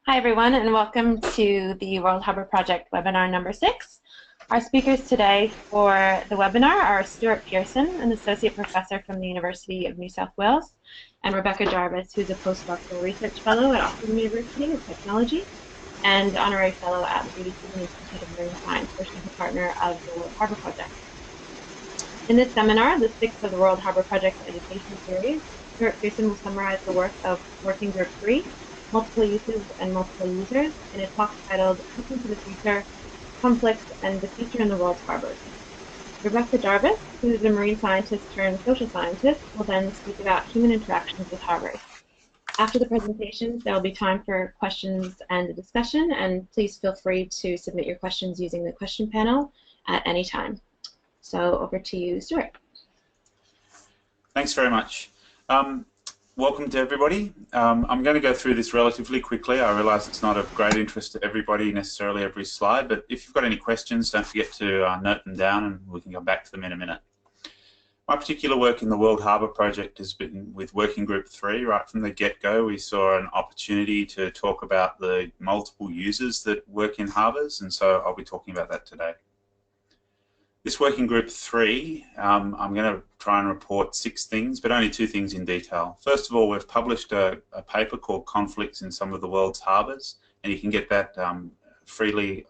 Hi everyone, and welcome to the World Harbour Project webinar number 6. Our speakers today for the webinar are Stuart Pearson, an Associate Professor from the University of New South Wales, and Rebecca Jarvis, who's a postdoctoral research fellow at Auckland University of Technology and honorary fellow at the WHP Institute of Marine Science, where she's a partner of the World Harbour Project. In this seminar, the 6th of the World Harbour Project's education series, Stuart Pearson will summarize the work of Working Group 3, Multiple Uses and Multiple Users, in a talk titled Looking to the Future, Conflict, and the Future in the World's Harbours. Rebecca Jarvis, who is a marine scientist turned social scientist, will then speak about human interactions with harbours. After the presentations, there will be time for questions and a discussion, and please feel free to submit your questions using the question panel at any time. So over to you, Stuart. Thanks very much. Welcome to everybody. I'm going to go through this relatively quickly. I realise it's not of great interest to everybody necessarily every slide, but if you've got any questions, don't forget to note them down and we can come back to them in a minute. My particular work in the World Harbour Project has been with Working Group 3. Right from the get-go, we saw an opportunity to talk about the multiple users that work in harbours, and so I'll be talking about that today. This Working Group 3, I'm going to try and report 6 things, but only 2 things in detail. First of all, we've published a paper called Conflicts in Some of the World's Harbours, and you can get that freely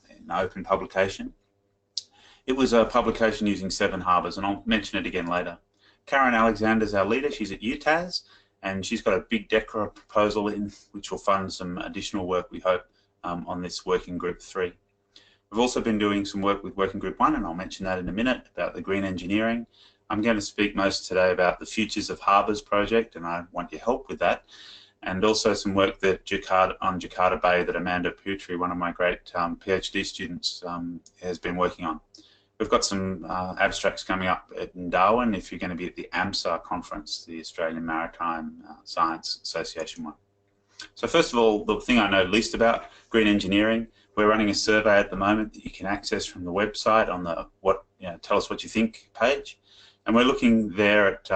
in open publication. It was a publication using 7 harbours, and I'll mention it again later. Karen Alexander's our leader. She's at UTAS, and she's got a big DECRA proposal in which will fund some additional work, we hope, on this Working Group 3. We've also been doing some work with Working Group 1, and I'll mention that in a minute, about the green engineering. I'm going to speak most today about the Futures of Harbours project, and I want your help with that. And also some work that on Jakarta Bay that Amanda Putri, one of my great PhD students, has been working on. We've got some abstracts coming up in Darwin if you're going to be at the AMSA conference, the Australian Maritime Science Association one. So first of all, the thing I know least about, green engineering. We're running a survey at the moment that you can access from the website on the tell us what you think page, and we're looking there at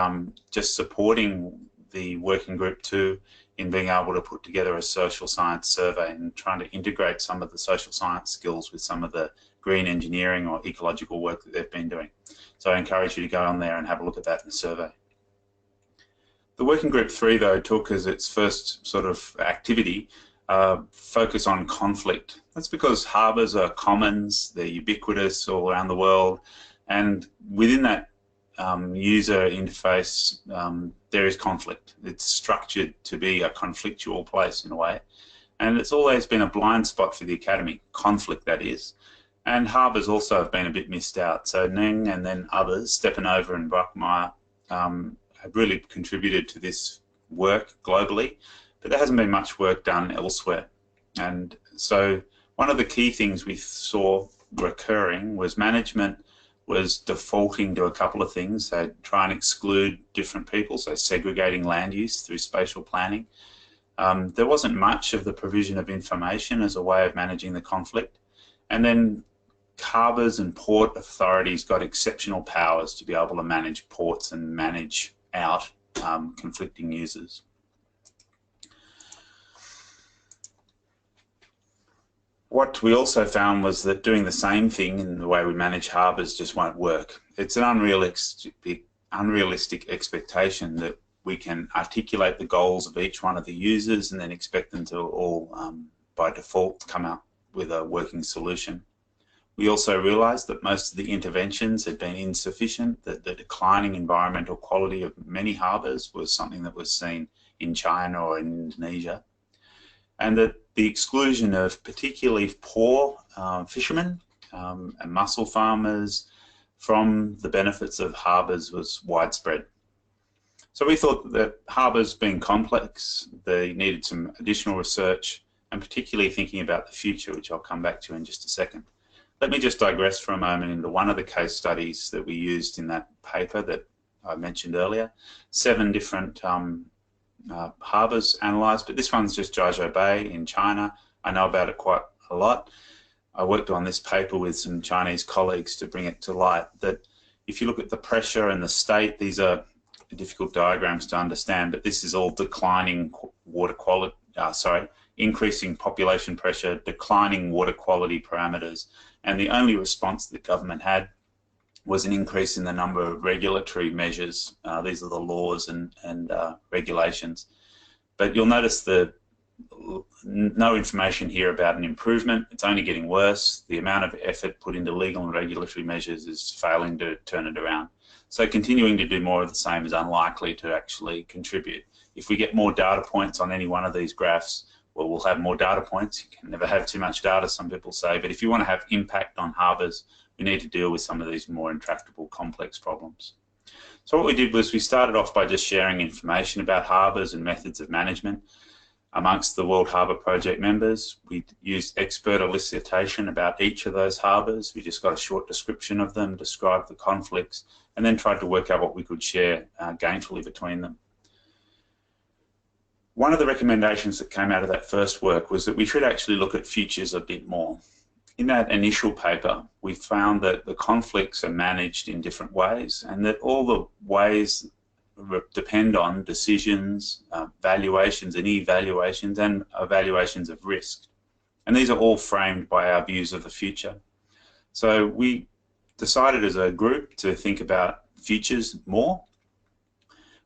just supporting the Working Group 2 in being able to put together a social science survey and trying to integrate some of the social science skills with some of the green engineering or ecological work that they've been doing. So I encourage you to go on there and have a look at that in the survey. The Working Group 3, though, took as its first sort of activity focus on conflict. That's because harbours are commons, they're ubiquitous all around the world, and within that user interface there is conflict. It's structured to be a conflictual place in a way, and it's always been a blind spot for the Academy, conflict that is, and harbours also have been a bit missed out. So Neng and then others, Stepanova and Brockmeyer, have really contributed to this work globally, but there hasn't been much work done elsewhere. And so one of the key things we saw recurring was management was defaulting to a couple of things. So try and exclude different people, so segregating land use through spatial planning. There wasn't much of the provision of information as a way of managing the conflict. And then harbours and port authorities got exceptional powers to be able to manage ports and manage out conflicting users. What we also found was that doing the same thing in the way we manage harbours just won't work. It's an unrealistic expectation that we can articulate the goals of each one of the users and then expect them to all, by default, come out with a working solution. We also realised that most of the interventions had been insufficient, that the declining environmental quality of many harbours was something that was seen in China or in Indonesia, and that the exclusion of particularly poor fishermen and mussel farmers from the benefits of harbours was widespread. So we thought that harbours being complex, they needed some additional research, and particularly thinking about the future, which I'll come back to in just a second. Let me just digress for a moment into one of the case studies that we used in that paper that I mentioned earlier. 7 different harbours analysed, but this one's just Jiazhou Bay in China. I know about it quite a lot. I worked on this paper with some Chinese colleagues to bring it to light, that if you look at the pressure and the state, these are difficult diagrams to understand, but this is all declining water quality, increasing population pressure, declining water quality parameters, and the only response that government had was an increase in the number of regulatory measures. These are the laws and regulations. But you'll notice no information here about an improvement. It's only getting worse. The amount of effort put into legal and regulatory measures is failing to turn it around. So continuing to do more of the same is unlikely to actually contribute. If we get more data points on any one of these graphs, well, we'll have more data points. You can never have too much data, some people say, but if you want to have impact on harbours, we need to deal with some of these more intractable, complex problems. So what we did was we started off by just sharing information about harbours and methods of management amongst the World Harbour Project members. We used expert elicitation about each of those harbours. We just got a short description of them, described the conflicts, and then tried to work out what we could share gainfully between them. One of the recommendations that came out of that first work was that we should actually look at futures a bit more. In that initial paper, we found that the conflicts are managed in different ways, and that all the ways depend on decisions, valuations and evaluations, and evaluations of risk. And these are all framed by our views of the future. So we decided as a group to think about futures more.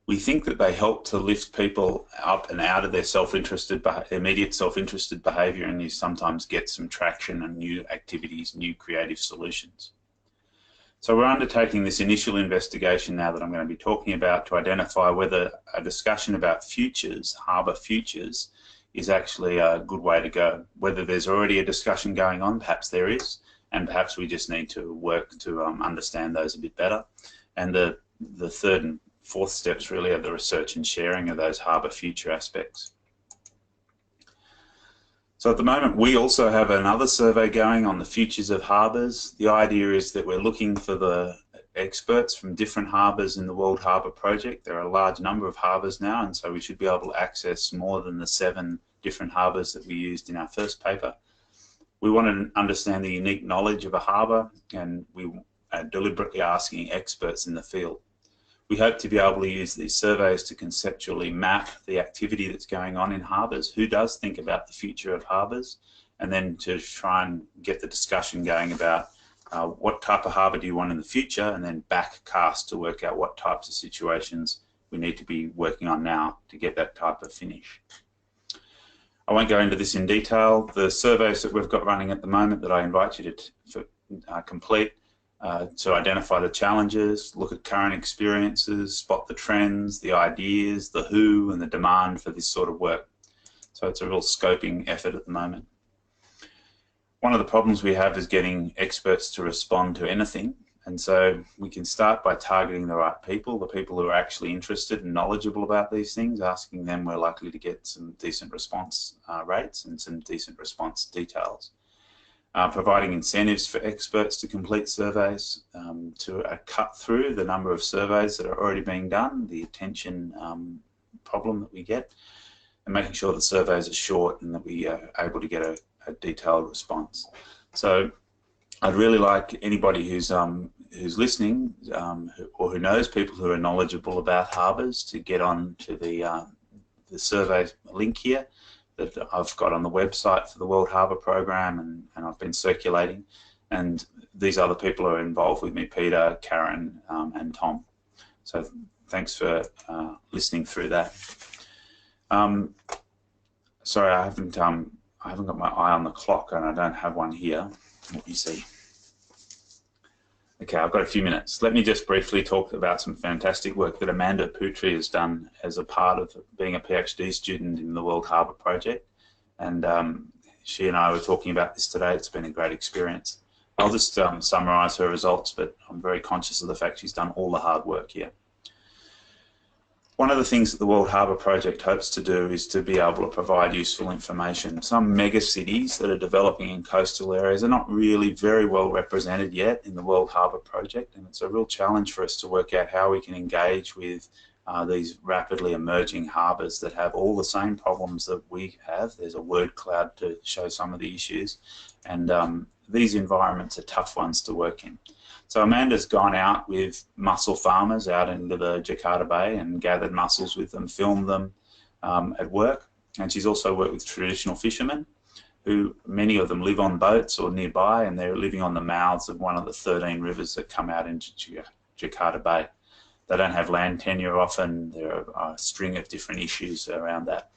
We think that they help to lift people up and out of their immediate self-interested behaviour, and you sometimes get some traction and new activities, new creative solutions. So we're undertaking this initial investigation now that I'm going to be talking about to identify whether a discussion about futures, harbour futures, is actually a good way to go. Whether there's already a discussion going on, perhaps there is, and perhaps we just need to work to understand those a bit better. And the third and fourth steps really are the research and sharing of those harbour future aspects. So at the moment we also have another survey going on the futures of harbours. The idea is that we're looking for the experts from different harbours in the World Harbour Project. There are a large number of harbours now, and so we should be able to access more than the 7 different harbours that we used in our first paper. We want to understand the unique knowledge of a harbour, and we are deliberately asking experts in the field. We hope to be able to use these surveys to conceptually map the activity that's going on in harbours, who does think about the future of harbours, and then to try and get the discussion going about what type of harbour do you want in the future, and then backcast to work out what types of situations we need to be working on now to get that type of finish. I won't go into this in detail. The surveys that we've got running at the moment that I invite you to complete to identify the challenges, look at current experiences, spot the trends, the ideas, the who and the demand for this sort of work. So it's a real scoping effort at the moment. One of the problems we have is getting experts to respond to anything, and so we can start by targeting the right people, the people who are actually interested and knowledgeable about these things. Asking them, we're likely to get some decent response rates and some decent response details. Providing incentives for experts to complete surveys, to cut through the number of surveys that are already being done, the attention problem that we get, and making sure the surveys are short and that we are able to get a detailed response. So I'd really like anybody who's listening or who knows people who are knowledgeable about harbours to get on to the survey link here that I've got on the website for the World Harbour Program, and I've been circulating. And these other people are involved with me, Peter, Karen, and Tom. So thanks for listening through that. Sorry, I haven't got my eye on the clock, and I don't have one here. Let me see. Okay, I've got a few minutes. Let me just briefly talk about some fantastic work that Amanda Putri has done as a part of being a PhD student in the World Harbour Project. And she and I were talking about this today. It's been a great experience. I'll just summarise her results, but I'm very conscious of the fact she's done all the hard work here. One of the things that the World Harbour Project hopes to do is to be able to provide useful information. Some mega cities that are developing in coastal areas are not really very well represented yet in the World Harbour Project, and it's a real challenge for us to work out how we can engage with these rapidly emerging harbours that have all the same problems that we have. There's a word cloud to show some of the issues, and these environments are tough ones to work in. So Amanda's gone out with mussel farmers out into the Jakarta Bay and gathered mussels with them, filmed them at work, and she's also worked with traditional fishermen, who many of them live on boats or nearby, and they're living on the mouths of one of the 13 rivers that come out into Jakarta Bay. They don't have land tenure often. There are a string of different issues around that.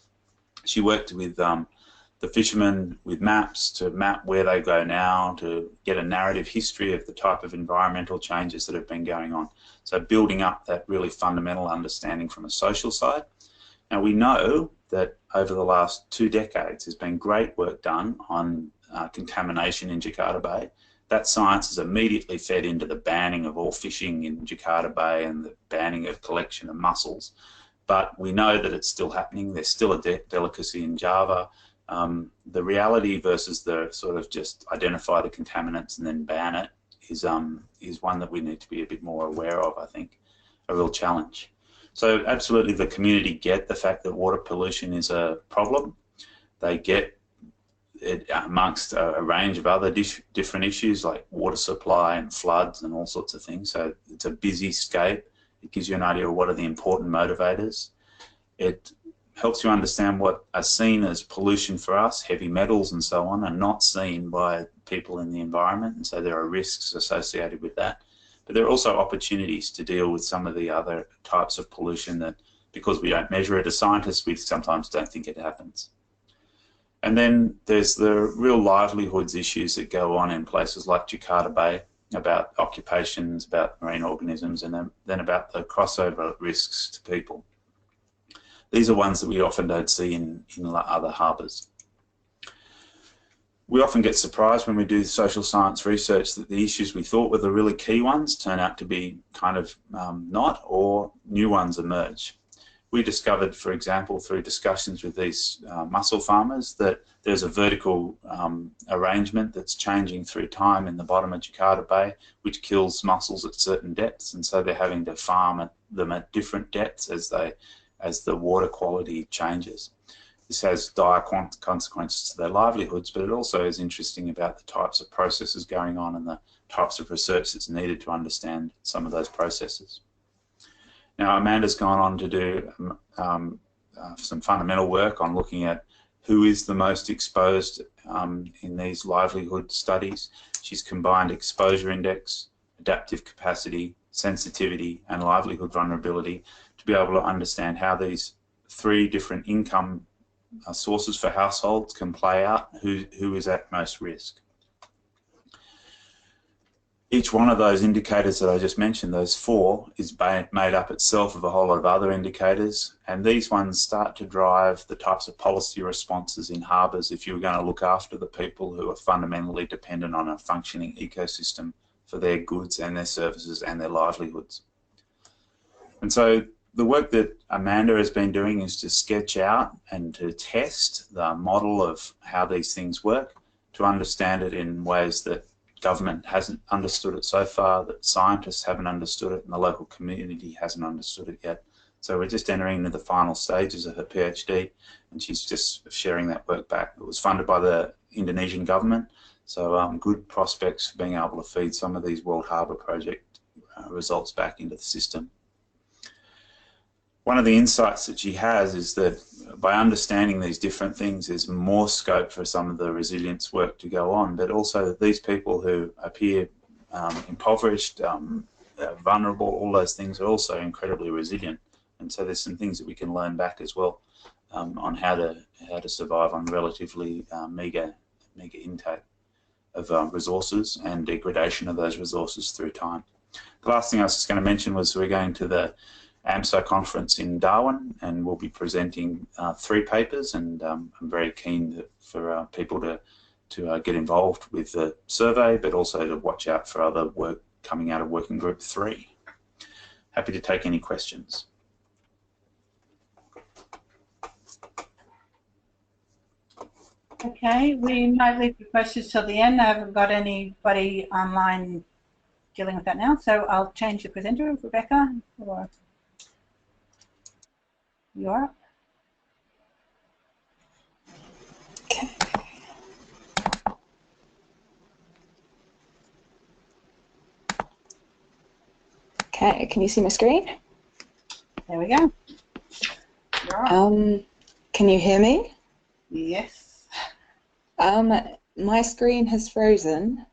She worked with the fishermen with maps to map where they go now, to get a narrative history of the type of environmental changes that have been going on. So building up that really fundamental understanding from a social side. Now we know that over the last 2 decades there's been great work done on contamination in Jakarta Bay. That science has immediately fed into the banning of all fishing in Jakarta Bay and the banning of collection of mussels. But we know that it's still happening. There's still a delicacy in Java. The reality versus the sort of just identify the contaminants and then ban it is one that we need to be a bit more aware of, I think, a real challenge. So absolutely the community get the fact that water pollution is a problem. They get it amongst a range of other different issues like water supply and floods and all sorts of things. So it's a busy scape. It gives you an idea of what are the important motivators. It helps you understand what are seen as pollution for us, heavy metals and so on, are not seen by people in the environment, and so there are risks associated with that. But there are also opportunities to deal with some of the other types of pollution that, because we don't measure it as scientists, we sometimes don't think it happens. And then there's the real livelihoods issues that go on in places like Jakarta Bay, about occupations, about marine organisms, and then about the crossover risks to people. These are ones that we often don't see in other harbours. We often get surprised when we do social science research that the issues we thought were the really key ones turn out to be kind of not, or new ones emerge. We discovered, for example, through discussions with these mussel farmers, that there's a vertical arrangement that's changing through time in the bottom of Jakarta Bay, which kills mussels at certain depths, and so they're having to farm them at different depths as the water quality changes. This has dire consequences to their livelihoods, but it also is interesting about the types of processes going on and the types of research that's needed to understand some of those processes. Now, Amanda's gone on to do some fundamental work on looking at who is the most exposed in these livelihood studies. She's combined exposure index, adaptive capacity, sensitivity, and livelihood vulnerability to be able to understand how these 3 different income sources for households can play out, who is at most risk. Each one of those indicators that I just mentioned, those 4, is made up itself of a whole lot of other indicators, and these ones start to drive the types of policy responses in harbours if you're going to look after the people who are fundamentally dependent on a functioning ecosystem for their goods and their services and their livelihoods. And so the work that Amanda has been doing is to sketch out and to test the model of how these things work, to understand it in ways that government hasn't understood it so far, that scientists haven't understood it, and the local community hasn't understood it yet. So we're just entering into the final stages of her PhD, and she's just sharing that work back. It was funded by the Indonesian government, so good prospects for being able to feed some of these World Harbour project results back into the system. One of the insights that she has is that by understanding these different things, there's more scope for some of the resilience work to go on, but also that these people who appear impoverished, vulnerable, all those things are also incredibly resilient. And so there's some things that we can learn back as well on how to survive on relatively meagre intake of resources and degradation of those resources through time. The last thing I was just going to mention was we're going to the AMSO conference in Darwin, and we'll be presenting 3 papers, and I'm very keen for people to get involved with the survey, but also to watch out for other work coming out of Working Group 3. Happy to take any questions. Okay, we might leave the questions till the end. I haven't got anybody online dealing with that now, so I'll change the presenter, Rebecca, or you are up. Okay. Okay, can you see my screen? There we go. You're up. Can you hear me? Yes. My screen has frozen.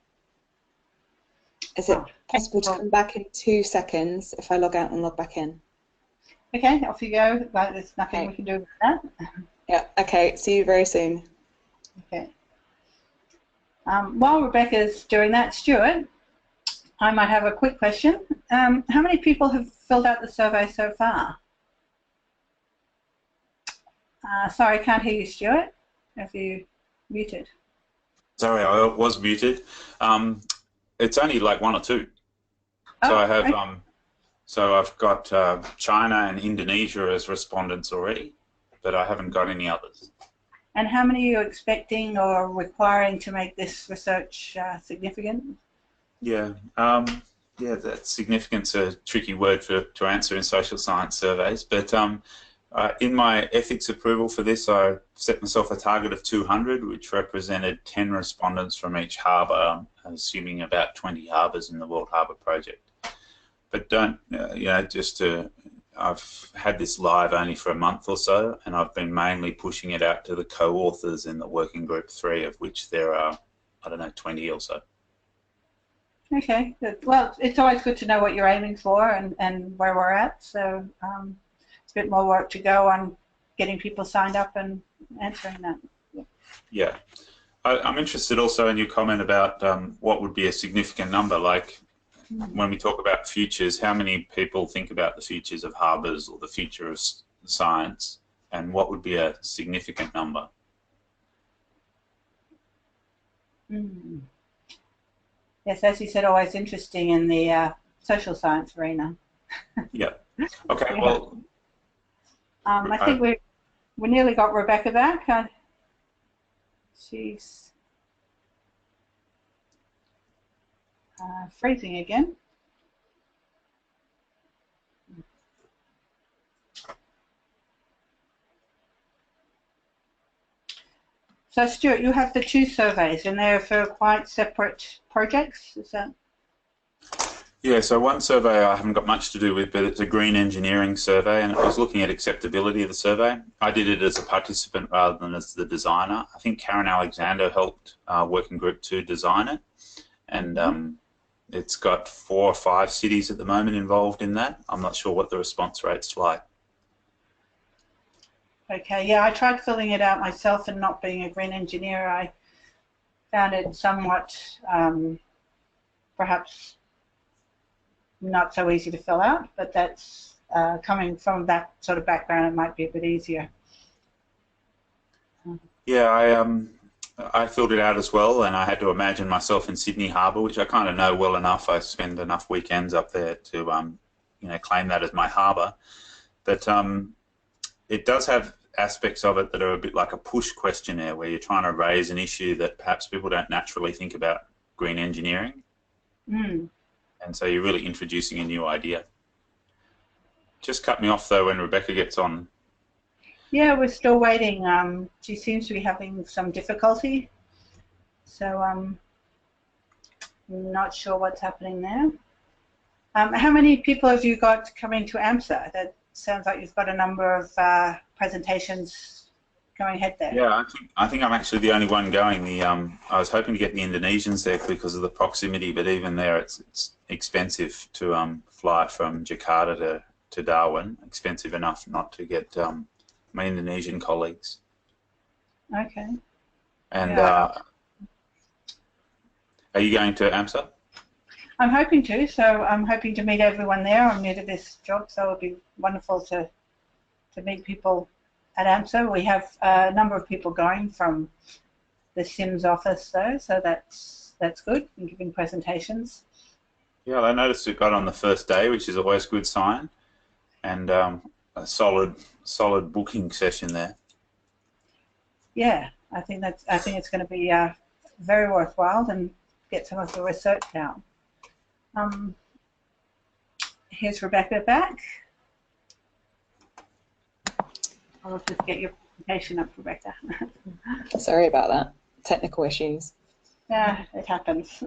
Is it possible to come back in 2 seconds if I log out and log back in? Okay, off you go. Like, there's nothing we can do with that. Yeah, okay, see you very soon. Okay. While Rebecca's doing that, Stuart, I might have a quick question. How many people have filled out the survey so far? Sorry, I can't hear you, Stuart. Have you muted? Sorry, I was muted. It's only like 1 or 2. So I have, so I've got China and Indonesia as respondents already, but I haven't got any others. And how many are you expecting or requiring to make this research significant? Yeah, yeah, that significant's a tricky word to answer in social science surveys, but in my ethics approval for this, I set myself a target of 200, which represented 10 respondents from each harbour, assuming about 20 harbours in the World Harbour project. But don't, you know, I've had this live only for a month or so, and I've been mainly pushing it out to the co-authors in the working group 3, of which there are, I don't know, 20 or so. Okay, good. Well, it's always good to know what you're aiming for and where we're at. So it's a bit more work to go on getting people signed up and answering that. Yeah. I'm interested also in your comment about what would be a significant number. Like when we talk about futures, how many people think about the futures of harbours or the future of science, and what would be a significant number? Mm. Yes, as you said, always interesting in the social science arena. Yeah. Okay. Well, I think we nearly got Rebecca back. She's freezing again. So Stuart, you have the 2 surveys, and they're for quite separate projects, is that? Yeah, so one survey I haven't got much to do with, but it's a green engineering survey, and it was looking at acceptability of the survey. I did it as a participant rather than as the designer. I think Karen Alexander helped Working Group 2 design it, and it's got 4 or 5 cities at the moment involved in that. I'm not sure what the response rate's like. Okay, yeah, I tried filling it out myself, and not being a green engineer, I found it somewhat perhaps not so easy to fill out, but that's coming from that sort of background, it might be a bit easier. Yeah, I filled it out as well, and I had to imagine myself in Sydney Harbour, which I kind of know well enough. I spend enough weekends up there to you know, claim that as my harbour. But it does have aspects of it that are a bit like a push questionnaire, where you're trying to raise an issue that perhaps people don't naturally think about green engineering. Mm. And so you're really introducing a new idea. Just cut me off though when Rebecca gets on. Yeah, we're still waiting. She seems to be having some difficulty, so I'm not sure what's happening there. How many people have you got coming to AMSA? That sounds like you've got a number of presentations going ahead there. Yeah, I think I'm actually the only one going. I was hoping to get the Indonesians there because of the proximity, but even there it's expensive to fly from Jakarta to Darwin. Expensive enough not to get my Indonesian colleagues. Okay. And yeah. Are you going to AMSA? I'm hoping to, so I'm hoping to meet everyone there. I'm new to this job, so it would be wonderful to meet people at AMSA. We have a number of people going from the SIMS office though, so that's good, and giving presentations. Yeah, I noticed it got on the first day, which is always a good sign, and a solid booking session there. Yeah, I think it's going to be very worthwhile and get some of the research out. Here's Rebecca back. I'll just get your presentation up, Rebecca. Sorry about that. Technical issues. Yeah, it happens.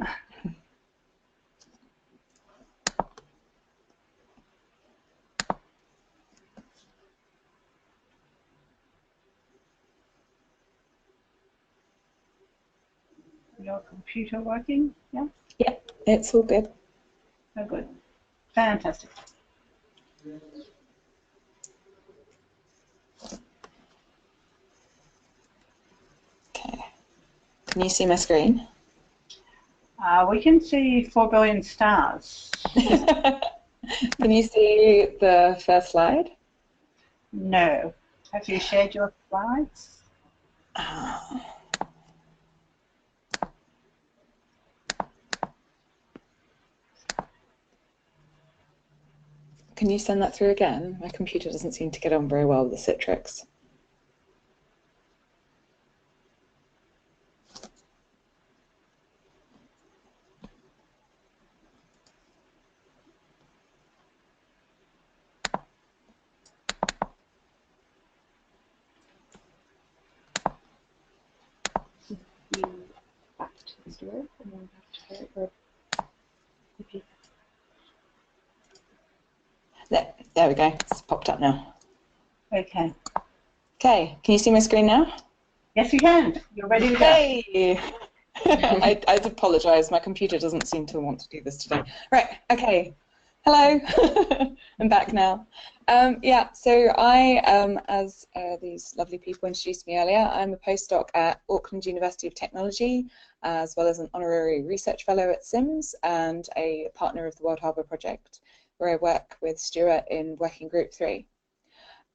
your computer working? Yeah? Yeah, it's all good. Oh, good. Fantastic. Okay. Can you see my screen? We can see 4 billion stars. Can you see the first slide? No. Have you shared your slides? Can you send that through again? My computer doesn't seem to get on very well with the Citrix. Back to the Stuart and then back to her. There we go. It's popped up now. Okay. Okay, can you see my screen now? Yes, you can. You're ready to go. Hey! I apologise. My computer doesn't seem to want to do this today. Right. Okay. Hello. I'm back now. Yeah. So I, as these lovely people introduced me earlier, I'm a postdoc at Auckland University of Technology, as well as an honorary research fellow at SIMS and a partner of the World Harbour project, where I work with Stuart in Working Group 3.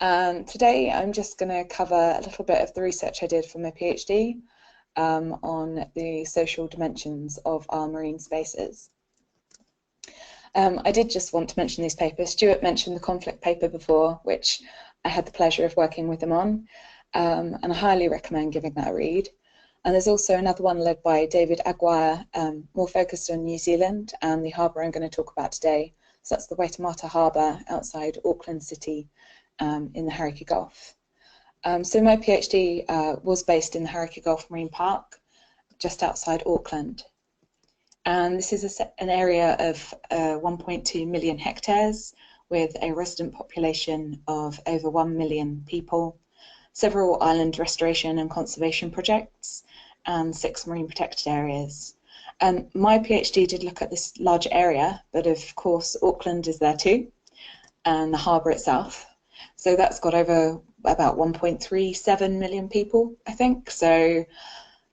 Today I'm just going to cover a little bit of the research I did for my PhD on the social dimensions of our marine spaces. I did just want to mention these papers. Stuart mentioned the conflict paper before, which I had the pleasure of working with him on, and I highly recommend giving that a read. And there's also another one led by David Aguirre, more focused on New Zealand and the harbour I'm going to talk about today. So that's the Waitemata Harbour outside Auckland City in the Hauraki Gulf. So my PhD was based in the Hauraki Gulf Marine Park, just outside Auckland. And this is an area of 1.2 million hectares with a resident population of over 1 million people, several island restoration and conservation projects, and 6 marine protected areas. My PhD did look at this large area, but of course Auckland is there too, and the harbour itself. So that's got over about 1.37 million people, I think. So,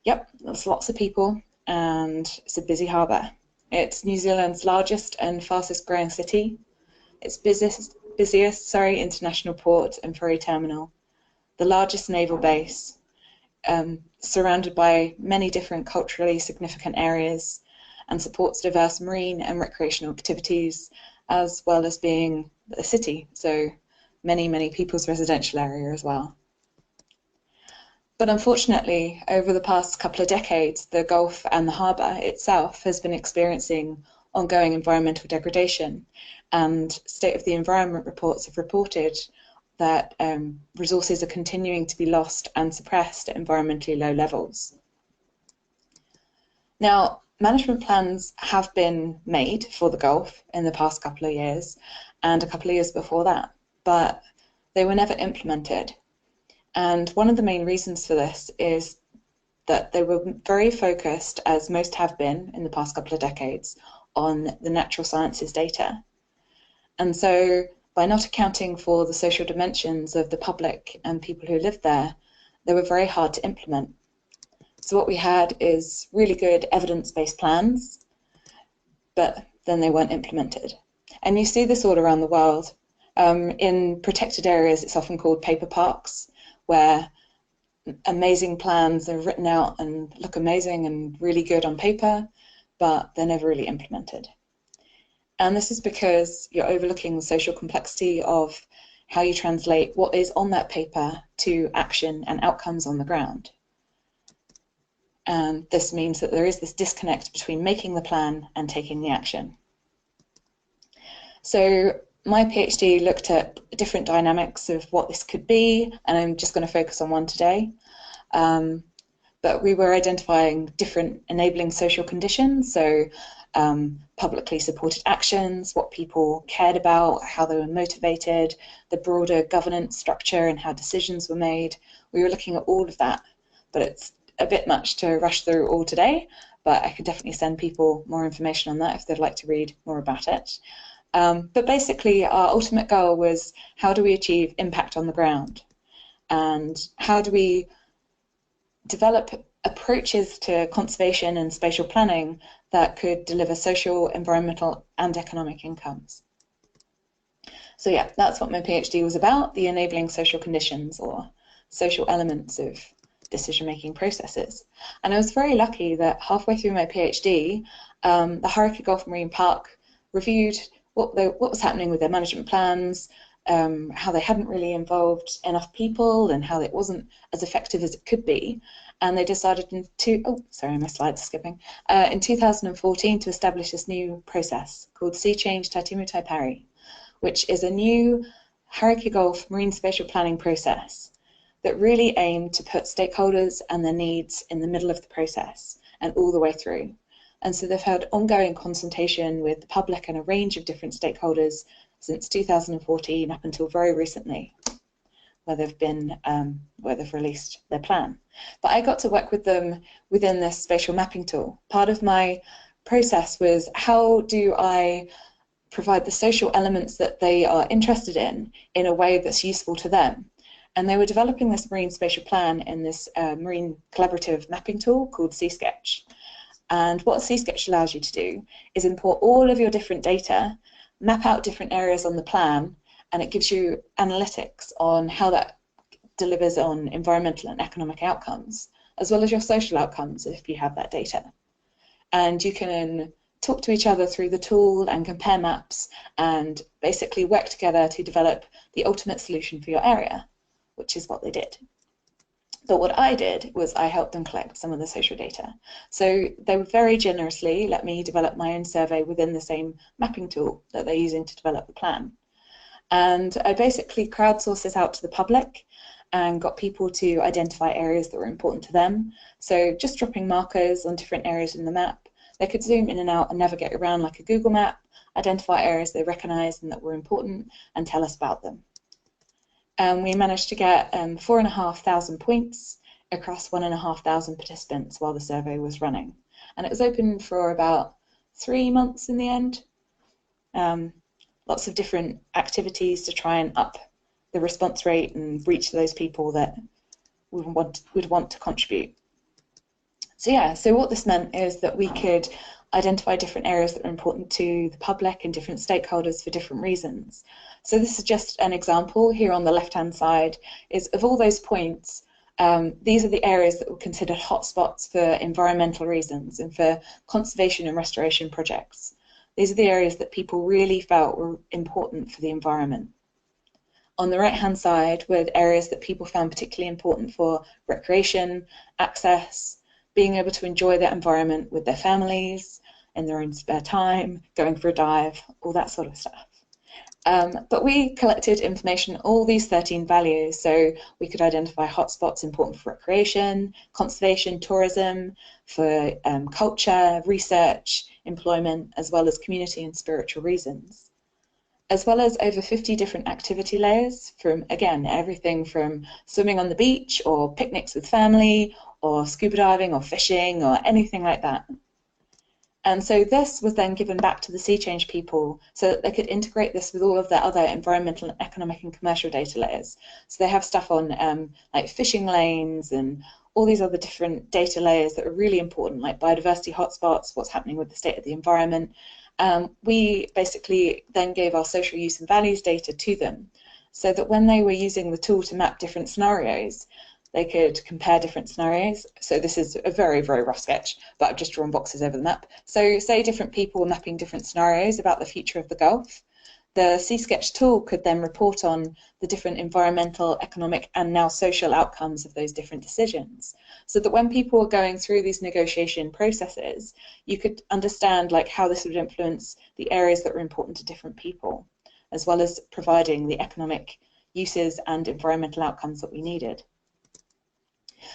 yep, that's lots of people, and it's a busy harbour. It's New Zealand's largest and fastest growing city. It's busiest international port and ferry terminal, the largest naval base, surrounded by many different culturally significant areas, and supports diverse marine and recreational activities, as well as being a city, so many people's residential area as well. But unfortunately, over the past couple of decades, the Gulf and the harbour itself has been experiencing ongoing environmental degradation, and State of the Environment reports have reported that resources are continuing to be lost and suppressed at environmentally low levels. Now, management plans have been made for the Gulf in the past couple of years and a couple of years before that, but they were never implemented. And one of the main reasons for this is that they were very focused, as most have been in the past couple of decades, on the natural sciences data. And so by not accounting for the social dimensions of the public and people who lived there, they were very hard to implement. So what we had is really good evidence-based plans, but then they weren't implemented. And you see this all around the world. In protected areas, it's often called paper parks, where amazing plans are written out and look amazing and really good on paper, but they're never really implemented. And this is because you're overlooking the social complexity of how you translate what is on that paper to action and outcomes on the ground. And this means that there is this disconnect between making the plan and taking the action. So my PhD looked at different dynamics of what this could be, and I'm just going to focus on one today. But we were identifying different enabling social conditions, so publicly supported actions, what people cared about, how they were motivated, the broader governance structure and how decisions were made. We were looking at all of that, but it's a bit much to rush through all today. but I could definitely send people more information on that if they'd like to read more about it. But basically, our ultimate goal was, how do we achieve impact on the ground? And how do we develop approaches to conservation and spatial planning that could deliver social, environmental, and economic incomes? So yeah, that's what my PhD was about, the enabling social conditions or social elements of decision-making processes. And I was very lucky that halfway through my PhD, the Hauraki Gulf Marine Park reviewed what was happening with their management plans, how they hadn't really involved enough people and how it wasn't as effective as it could be. And they decided in 2014 to establish this new process called Sea Change Taitimu Taipari, which is a new Hauraki Gulf marine spatial planning process that really aimed to put stakeholders and their needs in the middle of the process and all the way through. And so they've had ongoing consultation with the public and a range of different stakeholders since 2014 up until very recently, where they've released their plan. But I got to work with them within this spatial mapping tool. Part of my process was, how do I provide the social elements that they are interested in a way that's useful to them? And they were developing this marine spatial plan in this marine collaborative mapping tool called SeaSketch. And what SeaSketch allows you to do is import all of your different data, map out different areas on the plan, and it gives you analytics on how that delivers on environmental and economic outcomes, as well as your social outcomes if you have that data. And you can talk to each other through the tool and compare maps and basically work together to develop the ultimate solution for your area, which is what they did. But what I did was I helped them collect some of the social data. So they would very generously let me develop my own survey within the same mapping tool that they're using to develop the plan. And I basically crowdsourced this out to the public and got people to identify areas that were important to them. So just dropping markers on different areas in the map, they could zoom in and out and navigate around like a Google map, identify areas they recognized and that were important, and tell us about them. We managed to get 4,500 points across 1,500 participants while the survey was running. And it was open for about 3 months in the end. Lots of different activities to try and up the response rate and reach those people that would want to contribute. So yeah, so what this meant is that we could identify different areas that are important to the public and different stakeholders for different reasons. So this is just an example here on the left-hand side, is of all those points, these are the areas that were considered hotspots for environmental reasons and for conservation and restoration projects. These are the areas that people really felt were important for the environment. On the right-hand side were the areas that people found particularly important for recreation, access, being able to enjoy their environment with their families, in their own spare time, going for a dive, all that sort of stuff. But we collected information on all these 13 values, so we could identify hotspots important for recreation, conservation, tourism, for culture, research, employment, as well as community and spiritual reasons. As well as over 50 different activity layers from, again, everything from swimming on the beach or picnics with family or scuba diving or fishing or anything like that. And so this was then given back to the Sea Change people so that they could integrate this with all of their other environmental, economic and commercial data layers. So they have stuff on like fishing lanes and all these other different data layers that are really important, like biodiversity hotspots, what's happening with the state of the environment. We basically then gave our social use and values data to them so that when they were using the tool to map different scenarios, they could compare different scenarios. So this is a very, very rough sketch, but I've just drawn boxes over the map. So say different people were mapping different scenarios about the future of the Gulf. The SeaSketch tool could then report on the different environmental, economic, and now social outcomes of those different decisions. So that when people were going through these negotiation processes, you could understand like how this would influence the areas that were important to different people, as well as providing the economic uses and environmental outcomes that we needed.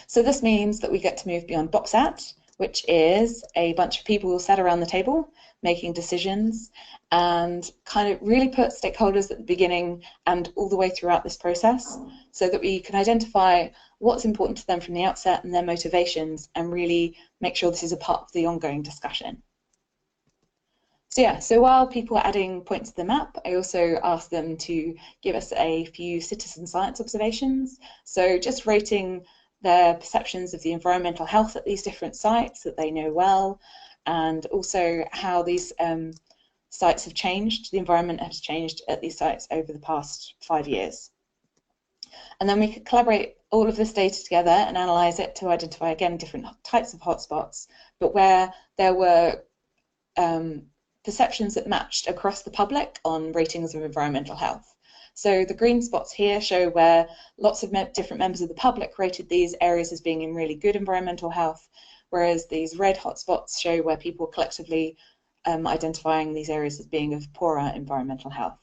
So this means that we get to move beyond BOPSAT, which is a bunch of people sat around the table making decisions, and kind of really put stakeholders at the beginning and all the way throughout this process so that we can identify what's important to them from the outset and their motivations, and really make sure this is a part of the ongoing discussion. So yeah, so while people are adding points to the map, I also asked them to give us a few citizen science observations. So just rating their perceptions of the environmental health at these different sites that they know well, and also how these sites have changed, the environment has changed at these sites over the past 5 years. And then we could collaborate all of this data together and analyse it to identify, again, different types of hotspots, but where there were perceptions that matched across the public on ratings of environmental health. So the green spots here show where lots of different members of the public rated these areas as being in really good environmental health, whereas these red hotspots show where people collectively identifying these areas as being of poorer environmental health.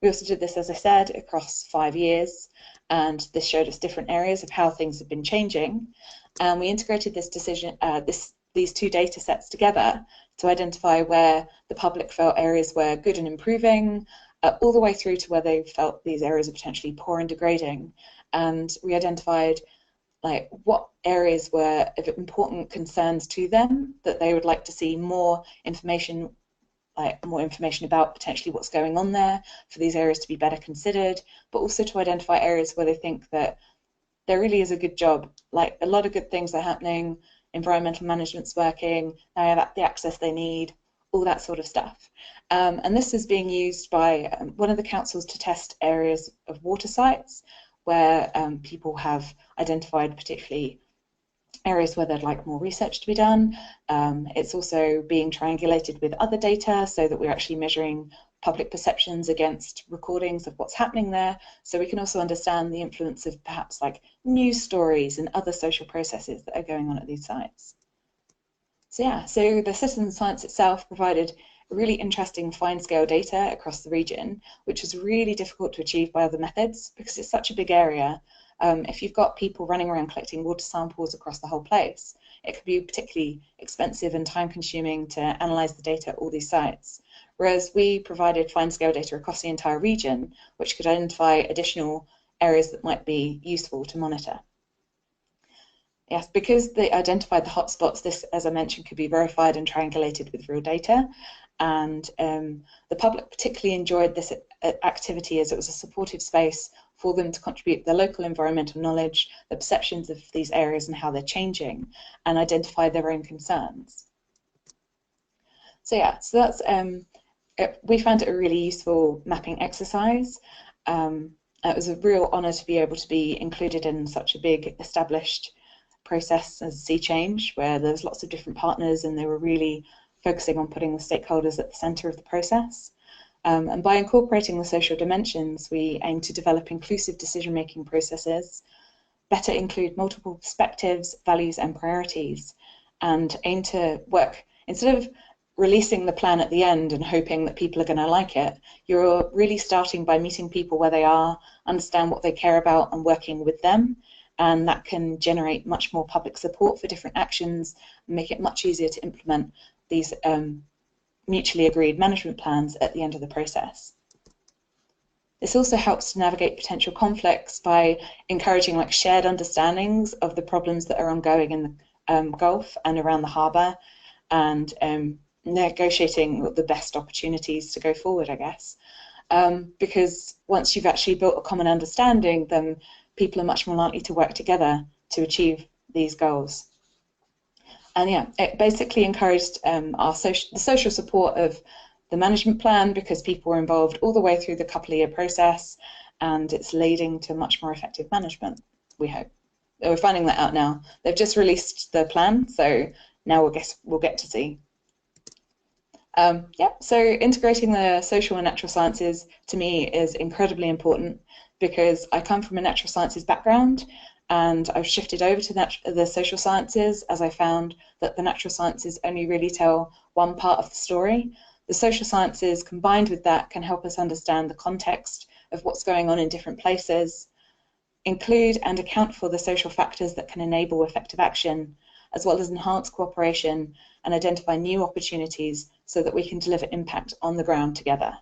We also did this, as I said, across 5 years, and this showed us different areas of how things have been changing. And we integrated this these two data sets together to identify where the public felt areas were good and improving, all the way through to where they felt these areas are potentially poor and degrading. And we identified like what areas were of important concerns to them that they would like to see more information about, potentially what's going on there, for these areas to be better considered, but also to identify areas where they think that there really is a good job, like a lot of good things are happening, environmental management's working, they have the access they need, all that sort of stuff. And this is being used by one of the councils to test areas of water sites where people have identified particularly areas where they'd like more research to be done. It's also being triangulated with other data so that we're actually measuring public perceptions against recordings of what's happening there, so we can also understand the influence of perhaps like news stories and other social processes that are going on at these sites. So yeah, so the citizen science itself provided really interesting fine-scale data across the region, which was really difficult to achieve by other methods because it's such a big area. If you've got people running around collecting water samples across the whole place, it could be particularly expensive and time-consuming to analyse the data at all these sites. Whereas we provided fine-scale data across the entire region, which could identify additional areas that might be useful to monitor. Yes, because they identified the hotspots, this, as I mentioned, could be verified and triangulated with real data. And the public particularly enjoyed this activity as it was a supportive space for them to contribute their local environmental knowledge, the perceptions of these areas and how they're changing, and identify their own concerns. So yeah, so that's we found it a really useful mapping exercise. It was a real honour to be able to be included in such a big established process as Sea Change, where there's lots of different partners and they were really focusing on putting the stakeholders at the centre of the process. And by incorporating the social dimensions, we aim to develop inclusive decision-making processes, better include multiple perspectives, values and priorities, and aim to work, instead of releasing the plan at the end and hoping that people are going to like it, you're really starting by meeting people where they are, understand what they care about and working with them, and that can generate much more public support for different actions and make it much easier to implement these mutually agreed management plans at the end of the process. This also helps to navigate potential conflicts by encouraging like shared understandings of the problems that are ongoing in the Gulf and around the harbour, and negotiating the best opportunities to go forward, I guess. Because once you've actually built a common understanding, then people are much more likely to work together to achieve these goals. And yeah, it basically encouraged the social support of the management plan, because people were involved all the way through the couple-year process, and it's leading to much more effective management, we hope. We're finding that out now. They've just released the plan, so now we'll get to see. Yeah, so integrating the social and natural sciences to me is incredibly important, because I come from a natural sciences background, and I've shifted over to the social sciences as I found that the natural sciences only really tell one part of the story. The social sciences combined with that can help us understand the context of what's going on in different places, include and account for the social factors that can enable effective action, as well as enhance cooperation and identify new opportunities so that we can deliver impact on the ground together.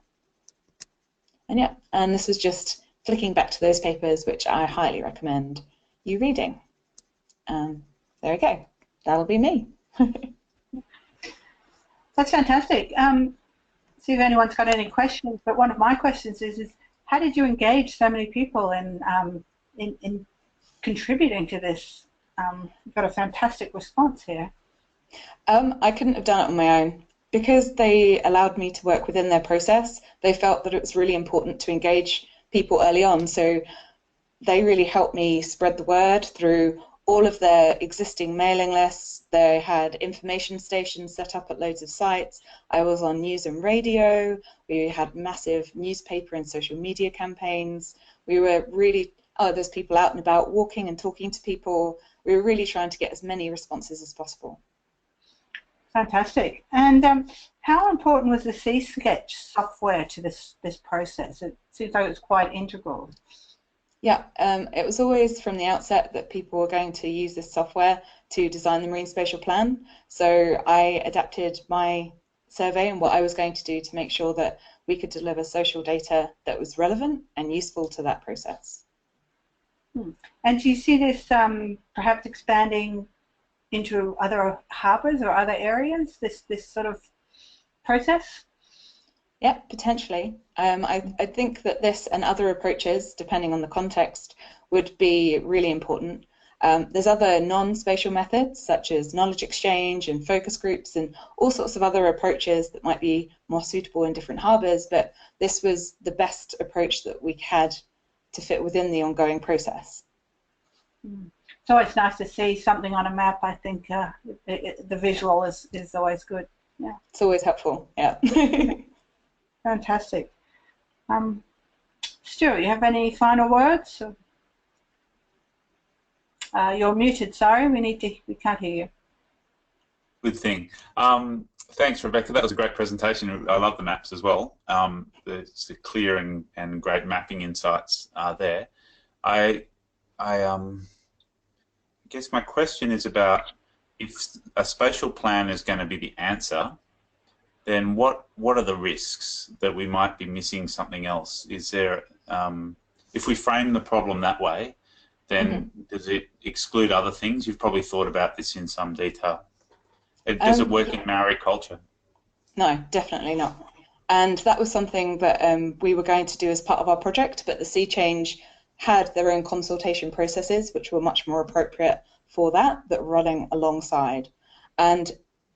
And yeah, and this was just flicking back to those papers, which I highly recommend. you reading. There we go. That'll be me. That's fantastic. See if anyone's got any questions, but one of my questions is how did you engage so many people in contributing to this? You've got a fantastic response here. I couldn't have done it on my own. Because they allowed me to work within their process, they felt that it was really important to engage people early on. So they really helped me spread the word through all of their existing mailing lists. They had information stations set up at loads of sites. I was on news and radio. We had massive newspaper and social media campaigns. We were really, there's people out and about walking and talking to people. We were really trying to get as many responses as possible. Fantastic. And how important was the C-Sketch software to this process? It seems like it's quite integral. Yeah, it was always from the outset that people were going to use this software to design the marine spatial plan. So I adapted my survey and what I was going to do to make sure that we could deliver social data that was relevant and useful to that process. And do you see this perhaps expanding into other harbours or other areas, this sort of process? Yeah, potentially. I think that this and other approaches, depending on the context, would be really important. There's other non-spatial methods, such as knowledge exchange and focus groups and all sorts of other approaches that might be more suitable in different harbours, but this was the best approach that we had to fit within the ongoing process. So it's nice to see something on a map. I think the visual is always good. Yeah. It's always helpful, yeah. Fantastic. Stuart, you have any final words? You're muted, sorry, we can't hear you. Good thing. Thanks, Rebecca. That was a great presentation. I love the maps as well. It's the clear and great mapping insights there. I guess my question is about if a spatial plan is going to be the answer, then what are the risks that we might be missing something else? Is there, if we frame the problem that way, then does it exclude other things? You've probably thought about this in some detail. Does it work in Maori culture? No, definitely not. And that was something that we were going to do as part of our project, but the Sea Change had their own consultation processes, which were much more appropriate for that were running alongside. And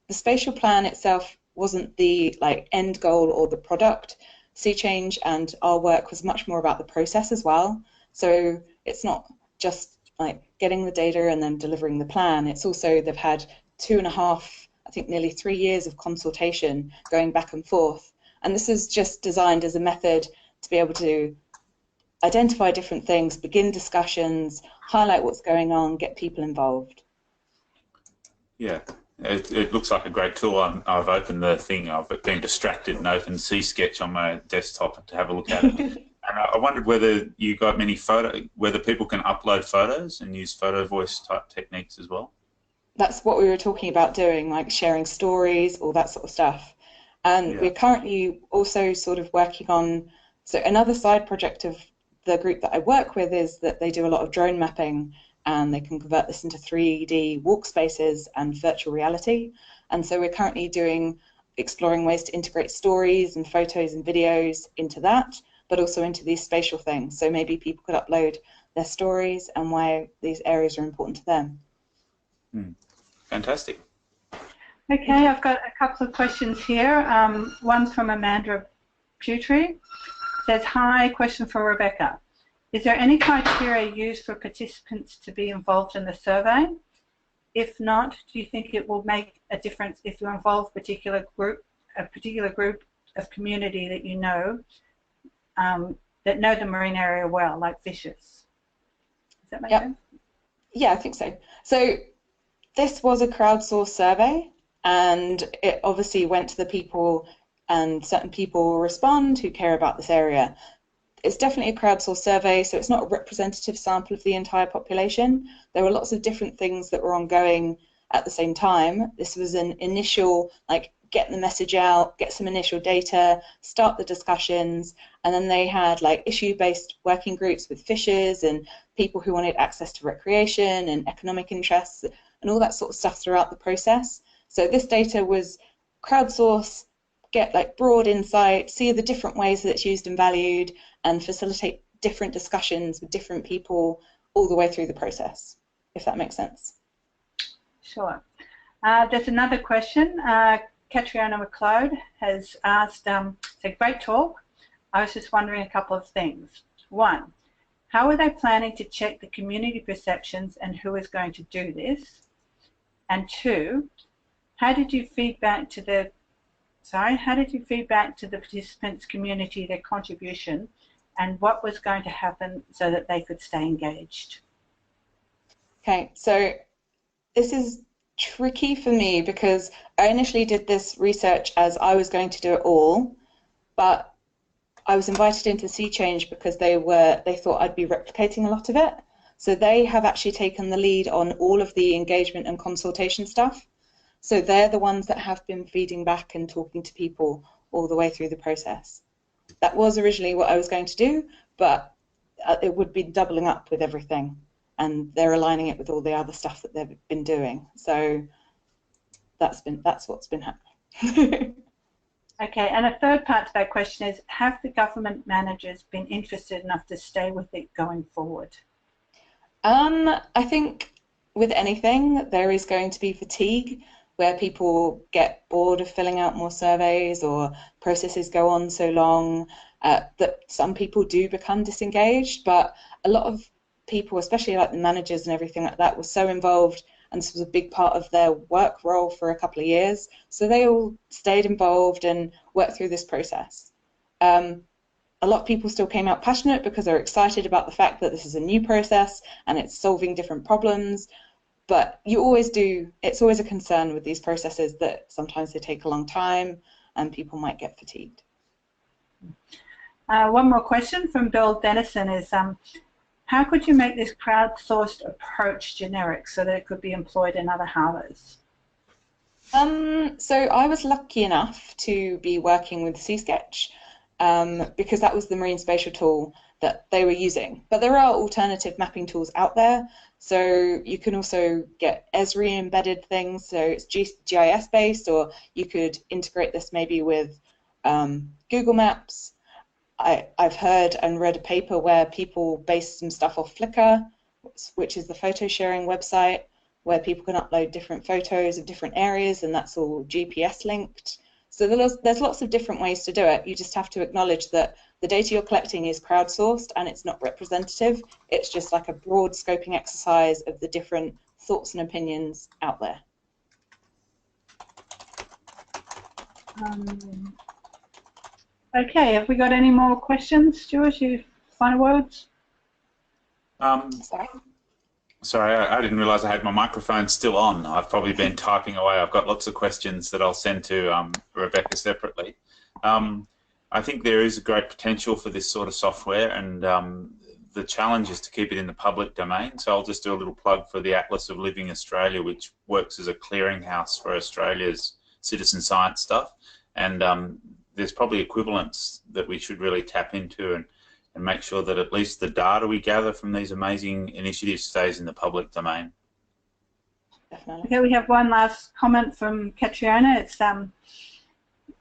the spatial plan itself wasn't the end goal or the product. Sea Change and our work was much more about the process as well. So it's not just getting the data and then delivering the plan. It's also they've had 2.5, I think nearly 3 years of consultation going back and forth. And this is just designed as a method to be able to identify different things, begin discussions, highlight what's going on, get people involved. Yeah, it looks like a great tool. I've opened the thing, I've been distracted and opened C-Sketch on my desktop to have a look at it. And I wondered whether you got many whether people can upload photos and use photo voice type techniques as well. That's what we were talking about doing, like sharing stories, all that sort of stuff. And we're currently also sort of working on, so another side project of the group that I work with is that they do a lot of drone mapping and they can convert this into 3D walk spaces and virtual reality. And so we're currently exploring ways to integrate stories and photos and videos into that, but also into these spatial things. So maybe people could upload their stories and why these areas are important to them. Fantastic. Okay, I've got a couple of questions here. One's from Amanda Pewtree. Says, hi, question for Rebecca. Is there any criteria used for participants to be involved in the survey? If not, do you think it will make a difference if you involve a particular group of community that you know, that know the marine area well, like fishers? Does that make sense? Yeah, I think so. So this was a crowdsourced survey, and it obviously went to the people, and certain people will respond who care about this area. It's definitely a crowdsourced survey, so it's not a representative sample of the entire population. There were lots of different things that were ongoing at the same time. This was an initial get the message out, get some initial data, start the discussions, and then they had like issue-based working groups with fishers and people who wanted access to recreation and economic interests and all that sort of stuff throughout the process. So this data was crowdsource, get like broad insight, see the different ways that it's used and valued, and facilitate different discussions with different people all the way through the process, if that makes sense. Sure. There's another question. Catriona McLeod has asked, it's a great talk. I was just wondering a couple of things. One, how are they planning to check the community perceptions and who is going to do this? And two, how did you feedback to the participants community their contribution and what was going to happen so that they could stay engaged? Okay, so this is tricky for me because I initially did this research as I was going to do it all, but I was invited into Sea Change because they thought I'd be replicating a lot of it. So they have actually taken the lead on all of the engagement and consultation stuff. So they're the ones that have been feeding back and talking to people all the way through the process. That was originally what I was going to do, but it would be doubling up with everything, and they're aligning it with all the other stuff that they've been doing. So that's what's been happening. Okay, and a third part to that question is, have the government managers been interested enough to stay with it going forward? I think with anything, there is going to be fatigue where people get bored of filling out more surveys or processes go on so long that some people do become disengaged, but a lot of people, especially like the managers and everything like that, were so involved, and this was a big part of their work role for a couple of years, so they all stayed involved and worked through this process. A lot of people still came out passionate because they're excited about the fact that this is a new process and it's solving different problems, but you always do, it's always a concern with these processes that sometimes they take a long time and people might get fatigued. One more question from Bill Dennison is, how could you make this crowdsourced approach generic so that it could be employed in other harbours? So I was lucky enough to be working with SeaSketch because that was the marine spatial tool that they were using. But there are alternative mapping tools out there. So you can also get Esri embedded things, so it's GIS based, or you could integrate this maybe with Google Maps. I've heard and read a paper where people base some stuff off Flickr, which is the photo sharing website, where people can upload different photos of different areas, and that's all GPS linked. So there's lots of different ways to do it. You just have to acknowledge that the data you're collecting is crowdsourced and it's not representative. It's just like a broad scoping exercise of the different thoughts and opinions out there. Okay, have we got any more questions, Stuart? You final words? Sorry, I didn't realise I had my microphone still on. I've probably been typing away. I've got lots of questions that I'll send to Rebecca separately. I think there is a great potential for this sort of software, and the challenge is to keep it in the public domain. So I'll just do a little plug for the Atlas of Living Australia, which works as a clearinghouse for Australia's citizen science stuff. And there's probably equivalents that we should really tap into and make sure that at least the data we gather from these amazing initiatives stays in the public domain. Definitely. Okay, we have one last comment from Catriona. It's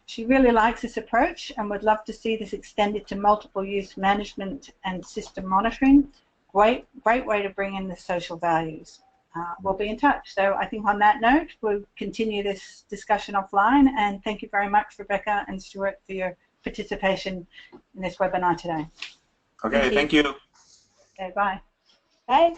she really likes this approach and would love to see this extended to multiple use management and system monitoring. Great way to bring in the social values. We'll be in touch. So I think on that note, we'll continue this discussion offline, and thank you very much, Rebecca and Stuart, for your participation in this webinar today. Okay, thank you. Okay, bye. Bye.